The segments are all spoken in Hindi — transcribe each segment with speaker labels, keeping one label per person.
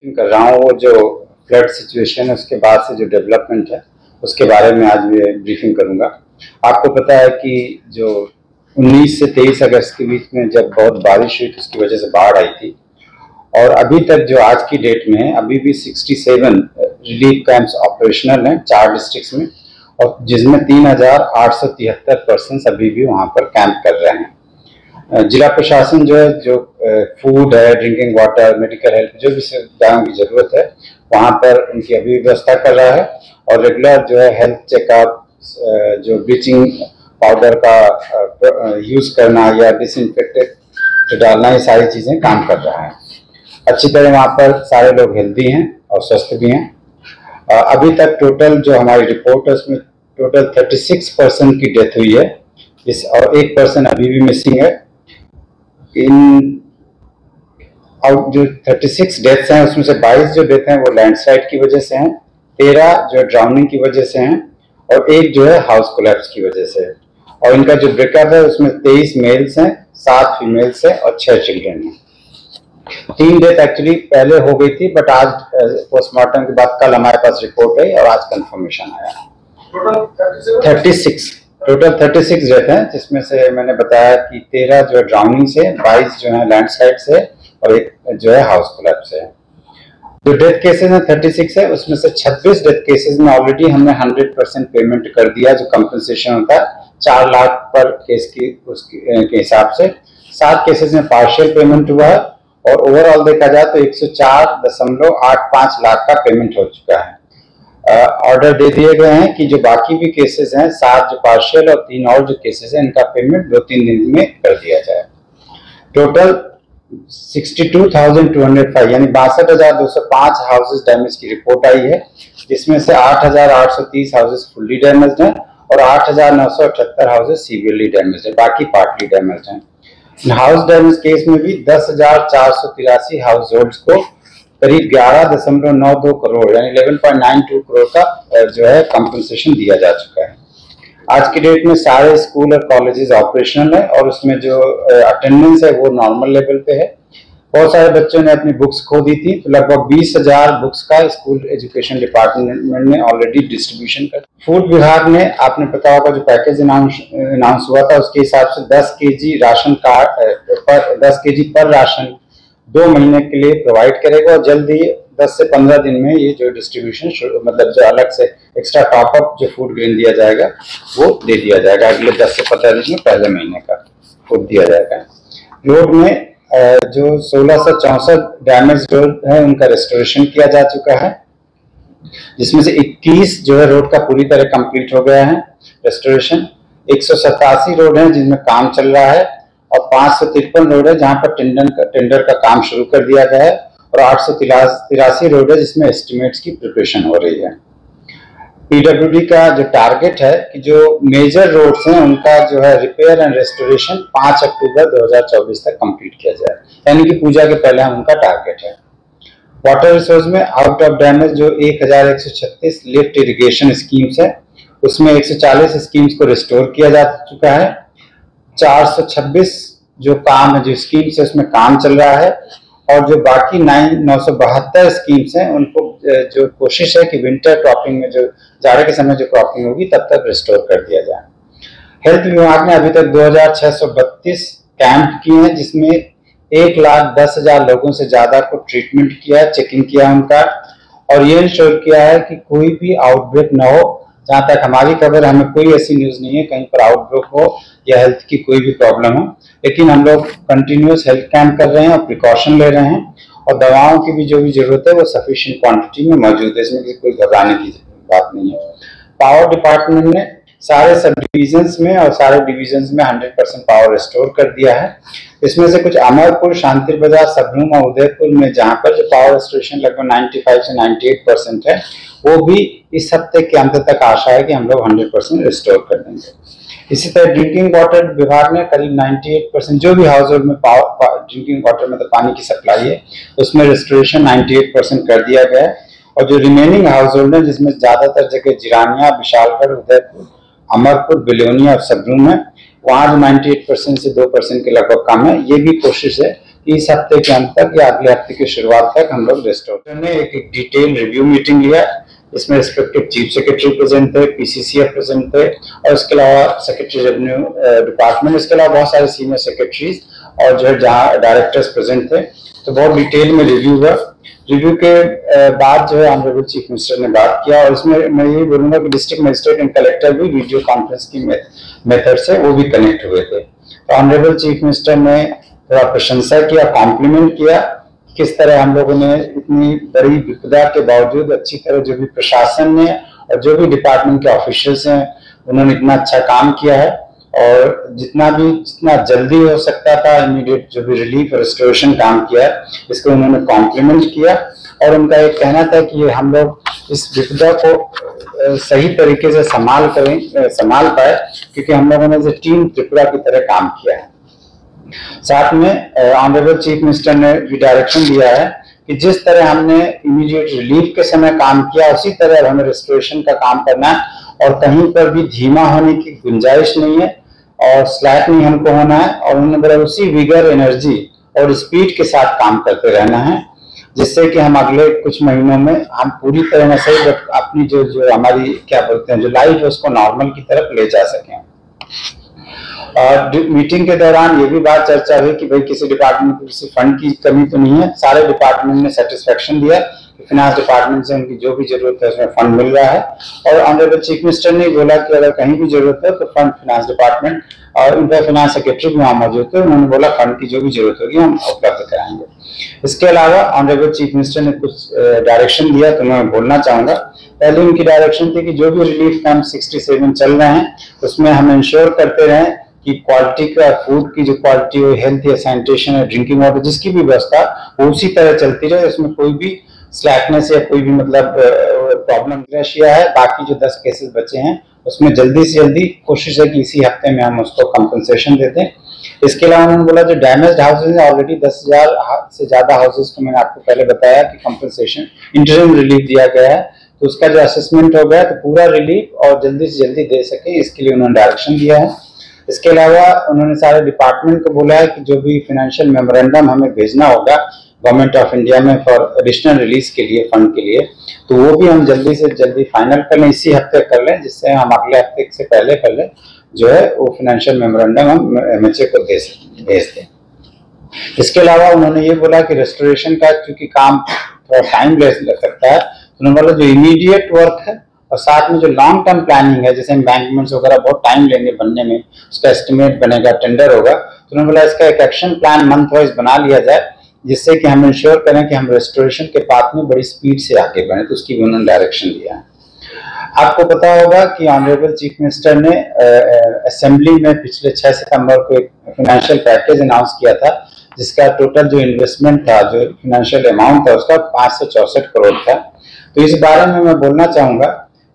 Speaker 1: कर रहा हूँ वो जो फ्लड सिचुएशन है उसके बाद से जो डेवलपमेंट है उसके बारे में आज मैं ब्रीफिंग करूंगा। आपको पता है कि जो 19 से 23 अगस्त के बीच में जब बहुत बारिश हुई तो उसकी वजह से बाढ़ आई थी और अभी तक जो आज की डेट में है अभी भी 67 रिलीफ कैंप्स ऑपरेशनल हैं 4 डिस्ट्रिक्ट्स में और जिसमें 3,873 पर्सन्स अभी भी वहाँ पर कैंप कर रहे हैं। जिला प्रशासन जो है जो फूड है, ड्रिंकिंग वाटर, मेडिकल हेल्प जो भी सुविधाओं की जरूरत है वहाँ पर उनकी अभी व्यवस्था कर रहा है और रेगुलर जो है हेल्थ चेकअप, जो ब्लीचिंग पाउडर का यूज करना या डिसइंफेक्टेंट डालना, ये सारी चीजें काम कर रहा है। अच्छी तरह वहाँ पर सारे लोग हेल्दी हैं और स्वस्थ भी हैं। अभी तक टोटल जो हमारी रिपोर्ट है उसमें टोटल 36% की डेथ हुई है और 1 पर्सन अभी भी मिसिंग है। जो 36 डेथ्स हैं उसमें से 22 जो डेथ हैं वो लैंडस्लाइड की वजह से हैं, 13 जो ड्राउनिंग की वजह से हैं और 1 जो है हाउस कोलैप्स की वजह से है। और इनका जो ब्रेकअप है उसमें 23 मेल्स हैं, 7 फीमेल्स हैं और 6 चिल्ड्रन हैं। 3 डेथ एक्चुअली पहले हो गई थी बट आज पोस्टमार्टम के बाद कल हमारे पास रिपोर्ट आई और आज कंफर्मेशन आया। टोटल 36 डेथ हैं जिसमें से मैंने बताया कि 13 जो है ड्राउनिंग से, 22 जो है लैंडस्लाइड से और 1 जो है हाउस कोलैप्स से। जो डेथ केसेस हैं 36 है उसमें से 26 डेथ केसेस में ऑलरेडी हमने 100% पेमेंट कर दिया जो कंपनसेशन होता है 4 लाख पर केस की के हिसाब से। 7 केसेस में पार्शियल पेमेंट हुआ है और ओवरऑल देखा जाए तो 104.85 लाख का पेमेंट हो चुका है। ऑर्डर दे दिए गए हैं कि जो बाकी भी केसेस हैं 7 जो पार्शियल और 3 और जो केसेस हैं इनका पेमेंट 2-3 दिन में कर दिया जाए। टोटल 62,205 यानी 62,205 हाउसेस डैमेज की रिपोर्ट आई है जिसमें से 8,830 हाउसेस फुल्ली डैमेज्ड हैं और 8,978 हाउसेस सीवियरली डैमेज्ड है, बाकी पार्टली डैमेज्ड हैं। हाउस डैमेज केस में भी 10,483 हाउस होल्ड्स को करीब 11.92 करोड़ यानी 11.92 करोड़ का जो है कंपनसेशन दिया जा चुका है। आज की डेट में सारे स्कूल और कॉलेजेस ऑपरेशनल है और उसमें जो अटेंडेंस है वो नॉर्मल लेवल पे है। बहुत सारे बच्चों ने अपनी बुक्स खो दी थी तो लगभग 20,000 बुक्स का स्कूल एजुकेशन डिपार्टमेंट ने ऑलरेडी डिस्ट्रीब्यूशन कर। फूड विभाग ने, आपने पता होगा जो पैकेज अनाउंस हुआ था उसके हिसाब से 10 केजी राशन कार्ड 10 केजी पर राशन 2 महीने के लिए प्रोवाइड करेगा और जल्द ही 10 से 15 दिन में ये जो डिस्ट्रीब्यूशन मतलब जो अलग से एक्स्ट्रा टॉपअप जो फूड ग्रेन दिया जाएगा वो दे दिया जाएगा। अगले 10 से 15 दिन में पहले महीने का फूड दिया जाएगा। रोड में जो 1664 डैमेज रोड है उनका रेस्टोरेशन किया जा चुका है जिसमें से 21 जो है रोड का पूरी तरह कंप्लीट हो गया है रेस्टोरेशन। 187 रोड है जिनमें काम चल रहा है और 553 रोड है जहां पर टेंडर का काम शुरू कर दिया गया है और 883 रोड है जिसमें एस्टिमेट्स की प्रिपरेशन हो रही है। पीडब्ल्यूडी का जो टारगेट है कि जो मेजर रोड्स हैं उनका जो है रिपेयर एंड रेस्टोरेशन 5 अक्टूबर 2024 तक कंप्लीट किया जाए, यानी कि पूजा के पहले उनका टारगेट है। वाटर रिसोर्स में आउट ऑफ डैमेज जो 1136 लिफ्ट इरिगेशन स्कीम्स है उसमें 140 स्कीम्स को रिस्टोर किया जा चुका है। 426 जो काम है जो स्कीम्स है उसमें काम चल रहा है और जो बाकी 972 स्कीम्स हैं उनको जो कोशिश है कि विंटर क्रॉपिंग में जो जाड़े के समय जो क्रॉपिंग होगी तब तक रिस्टोर कर दिया जाए। हेल्थ विभाग ने अभी तक 2,632 कैंप किए हैं जिसमें 1,10,000 लोगों से ज्यादा को ट्रीटमेंट किया, चेकिंग किया उनका और ये इंश्योर किया है कि कोई भी आउटब्रेक न हो। जहां तक हमारी खबर, हमें कोई ऐसी न्यूज नहीं है कहीं पर आउटब्रेक हो या हेल्थ की कोई भी प्रॉब्लम हो, लेकिन हम लोग कंटिन्यूस हेल्थ कैंप कर रहे हैं और प्रिकॉशन ले रहे हैं और दवाओं की भी जो भी जरूरत है वो सफिशिएंट क्वांटिटी में मौजूद है, इसमें कोई घबराने की बात नहीं है। पावर डिपार्टमेंट ने सारे सब डिविजन्स में और सारे डिविजन्स में 100% पावर रिस्टोर कर दिया है। इसमें से कुछ अमरपुर, शांति बाजार, सबरूम और उदयपुर में जहां पर जो पावर रिस्टोरेशन लगभग 95 से 98% है वो भी इस हफ्ते के अंत तक आशा है कि हम लोग 100% रिस्टोर कर देंगे। इसी तरह ड्रिंकिंग वाटर विभाग ने करीब 98% जो भी हाउस होल्ड में ड्रिंकिंग वाटर मतलब पानी की सप्लाई है उसमें रिस्टोरेशन 98% कर दिया गया है और जो रिमेनिंग हाउस होल्ड है जिसमें ज्यादातर जगह जिरानिया, विशालगढ़, उदयपुर, अमरपुर, बिलोनिया और सबरूम है, वहां जो 98% से 2% के लगभग कम है। ये भी कोशिश है इस हफ्ते के अंत तक या अगले हफ्ते की शुरुआत तक हम लोग रेस्टोर ने एक डिटेल रिव्यू मीटिंग लिया। इसमें रिस्पेक्टिव चीफ सेक्रेटरी प्रेजेंट थे, पीसीसीएफ प्रेजेंट थे और इसके अलावा सेक्रेटरी रेवेन्यू डिपार्टमेंट, इसके अलावा बहुत सारे सीनियर सेक्रेटरीज और जो है जहाँ डायरेक्टर्स प्रेजेंट थे। तो बहुत डिटेल में रिव्यू हुआ। रिव्यू के बाद जो है ऑनरेबल चीफ मिनिस्टर ने बात किया और इसमें मैं ये बोलूंगा कि डिस्ट्रिक्ट मजिस्ट्रेट एंड कलेक्टर भी वीडियो कॉन्फ्रेंस की मेथड से वो भी कनेक्ट हुए थे। तो ऑनरेबल चीफ मिनिस्टर ने थोड़ा प्रशंसा किया, कॉम्प्लीमेंट किया किस तरह हम लोगों ने इतनी बड़ी विपदा के बावजूद अच्छी तरह जो भी प्रशासन ने और जो भी डिपार्टमेंट के ऑफिशियल्स हैं उन्होंने इतना अच्छा काम किया है और जितना जल्दी हो सकता था इमीडिएट जो भी रिलीफ और रेस्टोरेशन काम किया है इसको उन्होंने कॉम्प्लीमेंट किया। और उनका एक कहना था कि ये हम लोग इस विपदा को सही तरीके से संभाल पाए क्योंकि हम लोगों ने टीम त्रिपुरा की तरह काम किया है। साथ में ऑनरेबल चीफ मिनिस्टर ने भी डायरेक्शन दिया है कि जिस तरह हमने इमीडिएट रिलीफ के समय काम किया उसी तरह हमें रेस्टोरेशन का काम करना है और कहीं पर भी धीमा होने की गुंजाइश नहीं है और स्लैक नहीं हमको होना है। और उन्होंने बोला उसी विगर, एनर्जी और स्पीड के साथ काम करते रहना है जिससे कि हम अगले कुछ महीनों में हम पूरी तरह से अपनी जो हमारी क्या बोलते हैं जो लाइफ है उसको नॉर्मल की तरफ ले जा सकें। और मीटिंग के दौरान ये भी बात चर्चा हुई कि भाई किसी डिपार्टमेंट को किसी फंड की कमी तो नहीं है, सारे डिपार्टमेंट ने सेटिस्फेक्शन दिया कि फाइनेंस डिपार्टमेंट से उनकी जो भी जरूरत है उसमें फंड मिल रहा है। और ऑनरेबल चीफ मिनिस्टर ने बोला कि अगर कहीं भी जरूरत है तो फंड फाइनेंस डिपार्टमेंट और उनका फाइनेंस सेक्रेटरी भी वहां मौजूद थे, उन्होंने बोला फंड की जो भी जरूरत होगी हम उपलब्ध कराएंगे। इसके अलावा ऑनरेबल चीफ मिनिस्टर ने कुछ डायरेक्शन दिया तो मैं बोलना चाहूंगा। पहले उनकी डायरेक्शन थी कि जो भी रिलीफ कैंप 67 चल रहे हैं उसमें हम इंश्योर करते रहें कि क्वालिटी का फूड की जो क्वालिटी हो, हेल्थ या सैनिटेशन या ड्रिंकिंग वाटर जिसकी भी व्यवस्था वो उसी तरह चलती रहे, उसमें कोई भी स्लैकनेस या कोई भी मतलब प्रॉब्लम रशिया है। बाकी जो 10 केसेस बचे हैं उसमें जल्दी से जल्दी कोशिश है कि इसी हफ्ते में हम उसको कंपनसेशन देते हैं। इसके अलावा उन्होंने बोला जो डैमेज्ड हाउसेज हैं ऑलरेडी 10,000 से ज्यादा हाउसेज को मैंने आपको पहले बताया कि कंपनसेशन इंटरिम रिलीफ दिया गया है, तो उसका जो असेसमेंट हो गया तो पूरा रिलीफ और जल्दी से जल्दी दे सके इसके लिए उन्होंने डायरेक्शन दिया है। इसके अलावा उन्होंने सारे डिपार्टमेंट को बोला है कि जो भी फाइनेंशियल मेमोरेंडम हमें भेजना होगा गवर्नमेंट ऑफ इंडिया में फॉर एडिशनल रिलीज के लिए फंड के लिए तो वो भी हम जल्दी से जल्दी फाइनल कर लें, इसी हफ्ते कर लें जिससे हम अगले हफ्ते से पहले जो है वो फाइनेंशियल मेमोरेंडम हम एमएचए को भेज दें। इसके अलावा उन्होंने ये बोला कि रेस्टोरेशन का क्योंकि काम थोड़ा टाइम ले सकता है तो उन्होंने बोला जो इमीडिएट वर्क है और साथ में जो लॉन्ग टर्म प्लानिंग है जैसे एम्बैंकमेंट्स वगैरह बहुत टाइम लेंगे बनने में, उसका एस्टिमेट बनेगा, टेंडर होगा, तो उन्होंने बोला इसका एक एक्शन प्लान मंथ वाइज बना लिया जाए जिससे कि हम इंश्योर करें कि हम रेस्टोरेशन के पाथ में बड़ी स्पीड से आगे बढ़े। तो उसकी भी उन्होंने डायरेक्शन दिया है। आपको पता होगा कि ऑनरेबल चीफ मिनिस्टर ने असेंबली में पिछले 6 सितंबर को एक फाइनेंशियल पैकेज अनाउंस किया था जिसका टोटल जो इन्वेस्टमेंट था, जो फाइनेंशियल अमाउंट था उसका 564 करोड़ था। तो इस बारे में मैं बोलना चाहूंगा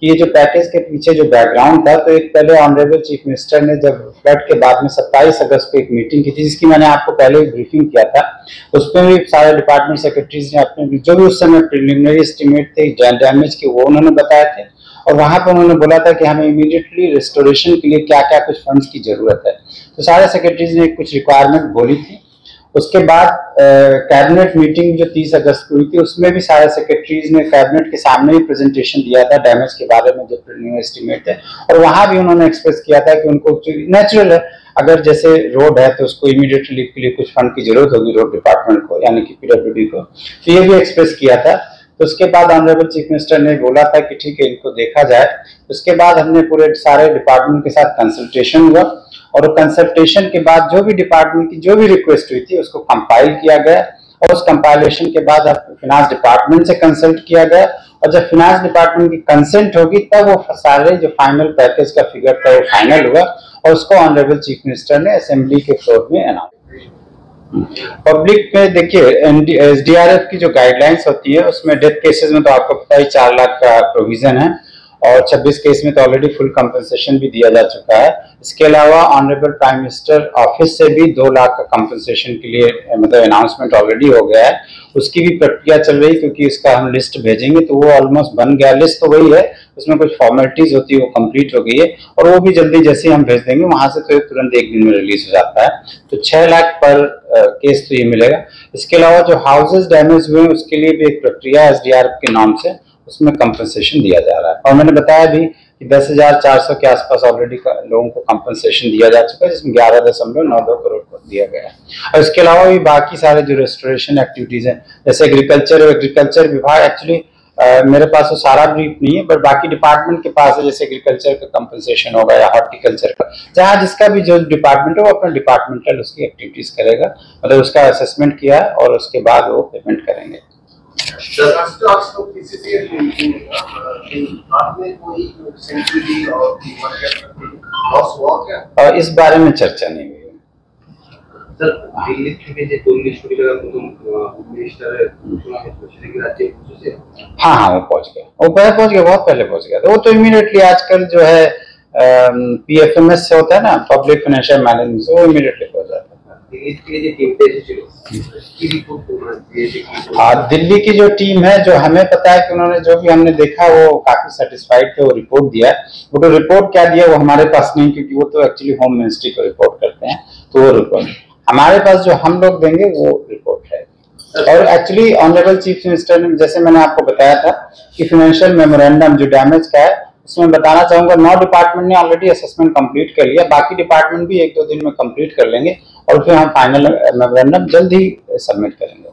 Speaker 1: कि ये जो पैकेज के पीछे जो बैकग्राउंड था, तो एक पहले ऑनरेबल चीफ मिनिस्टर ने जब फ्लड के बाद में 27 अगस्त को एक मीटिंग की थी जिसकी मैंने आपको पहले ही ब्रीफिंग किया था, उसमें भी सारे डिपार्टमेंट सेक्रेटरीज ने अपने जो भी उस समय प्रिलिमिनरी एस्टिमेट थे डैमेज के वो उन्होंने बताए थे और वहां पर उन्होंने बोला था कि हमें इमीडिएटली रेस्टोरेशन के लिए क्या क्या कुछ फंड्स की जरूरत है। तो सारे सेक्रेटरीज ने कुछ रिक्वायरमेंट बोली थी। उसके बाद कैबिनेट मीटिंग जो 30 अगस्त को हुई थी उसमें भी सारे सेक्रेटरीज ने कैबिनेट के सामने ही प्रेजेंटेशन दिया था डैमेज के बारे में जो प्रीलिमिनरी एस्टिमेट है और वहां भी उन्होंने एक्सप्रेस किया था कि उनको नेचुरल है अगर जैसे रोड है तो उसको इमीडिएट रिलीफ के लिए कुछ फंड की जरूरत होगी रोड डिपार्टमेंट को यानी कि पीडब्ल्यूडी को, तो ये भी एक्सप्रेस किया था। तो उसके बाद ऑनरेबल चीफ मिनिस्टर ने बोला था कि ठीक है इनको देखा जाए। उसके बाद हमने पूरे सारे डिपार्टमेंट के साथ कंसल्टेशन हुआ और कंसल्टेशन के बाद जो भी डिपार्टमेंट की जो भी रिक्वेस्ट हुई थी उसको कंपाइल किया गया और उस कंपाइलेशन के बाद फाइनेंस डिपार्टमेंट से कंसल्ट किया गया और जब फाइनेंस डिपार्टमेंट की कंसेंट होगी तब वो सारे जो फाइनल पैकेज का फिगर था वो फाइनल हुआ और उसको ऑनरेबल चीफ मिनिस्टर ने असेंबली के फ्लोर में अनाउंस। पब्लिक में देखिए एसडीआरएफ की जो गाइडलाइंस होती है उसमें डेथ केसेस में तो आपको पता ही 4 लाख का प्रोविजन है और 26 केस में तो ऑलरेडी फुल कंपनसेशन भी दिया जा चुका है। इसके अलावा ऑनरेबल प्राइम मिनिस्टर ऑफिस से भी 2 लाख का कंपनसेशन के लिए मतलब अनाउंसमेंट ऑलरेडी हो गया है। उसकी भी प्रक्रिया चल रही है, क्योंकि इसका हम लिस्ट भेजेंगे तो वो ऑलमोस्ट बन गया। लिस्ट तो वही है, उसमें कुछ फॉर्मेलिटीज होती है वो कंप्लीट हो गई है, और वो भी जल्दी जैसे ही हम भेज देंगे वहां से तो तुरंत 1 दिन में रिलीज हो जाता है। तो 6 लाख पर केस तो ये मिलेगा। इसके अलावा जो हाउसेज डैमेज हुए उसके लिए भी एक प्रक्रिया SDRF के नाम से उसमें कंपनसेशन दिया जा रहा है। और मैंने बताया भी कि 10,400 के आसपास ऑलरेडी लोगों को कंपनसेशन दिया जा चुका है, जिसमें 11.92 करोड़ को दिया गया है। और इसके अलावा भी बाकी सारे जो रेस्टोरेशन एक्टिविटीज हैं, जैसे एग्रीकल्चर विभाग, एक्चुअली मेरे पास वो सारा ब्रीफ नहीं है, बट बाकी डिपार्टमेंट के पास है। जैसे एग्रीकल्चर का कंपनसेशन होगा या हॉर्टिकल्चर का, जहाँ जिसका भी जो डिपार्टमेंट है वो अपना डिपार्टमेंटल उसकी एक्टिविटीज करेगा, मतलब उसका असेसमेंट किया है और उसके बाद वो पेमेंट करेंगे। और इस बारे में चर्चा नहीं हुई। हाँ हाँ, वो पहुंच गया, वो पहुंच गया, बहुत पहले पहुंच गया। तो वो तो इमीडिएटली आजकल जो है PFMS से होता है ना, पब्लिक फाइनेंशियल मैनेजमेंट से, वो इमीडिएटली पहुंच जाता है। दिल्ली की जो टीम है, जो हमें पता है कि उन्होंने जो भी हमने देखा वो काफी सेटिस्फाइड थे, वो रिपोर्ट दिया। वो तो रिपोर्ट क्या दिया वो हमारे पास नहीं, क्योंकि वो तो एक्चुअली होम मिनिस्ट्री को रिपोर्ट करते हैं। तो वो रिपोर्ट हमारे पास जो हम लोग देंगे वो रिपोर्ट है। और एक्चुअली ऑनरेबल चीफ मिनिस्टर ने, जैसे मैंने आपको बताया था कि फाइनेंशियल मेमोरेंडम जो डैमेज का है, उसमें बताना चाहूंगा 9 डिपार्टमेंट ने ऑलरेडी असेसमेंट कंप्लीट कर लिया। बाकी डिपार्टमेंट भी 1-2 दिन में कंप्लीट कर लेंगे और फिर हम फाइनल मेमोरेंडम जल्द ही सबमिट करेंगे।